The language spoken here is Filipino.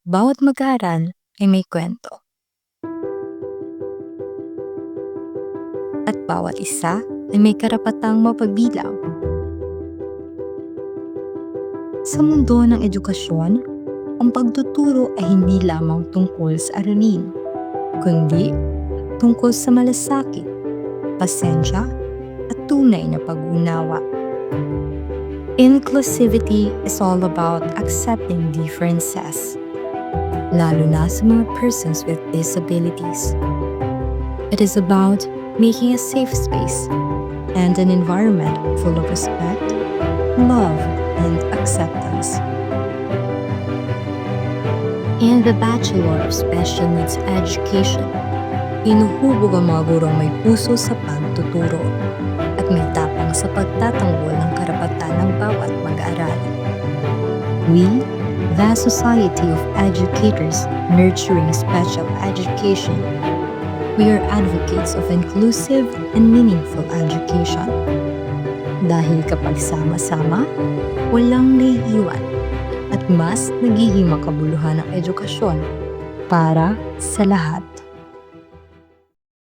Bawat mag-aaral ay may kwento. At bawat isa ay may karapatang mapagbilang. Sa mundo ng edukasyon, ang pagtuturo ay hindi lamang tungkol sa aralin, kundi tungkol sa malasakit, pasensya, at tunay na pag-unawa. Inclusivity is all about accepting differences, lalo na sa mga persons with disabilities. It is about making a safe space and an environment full of respect, love, and acceptance. In the Bachelor of Special Needs Education, hinuhubog ang mga gurong may puso sa pagtuturo at may tapang sa pagtatanggol ng karapatan ng bawat mag-aaral. We, the Society of Educators Nurturing Special Education, we are advocates of inclusive and meaningful education. Dahil kapag sama-sama, walang naiiwan at mas nagiging makabuluhan ang edukasyon para sa lahat.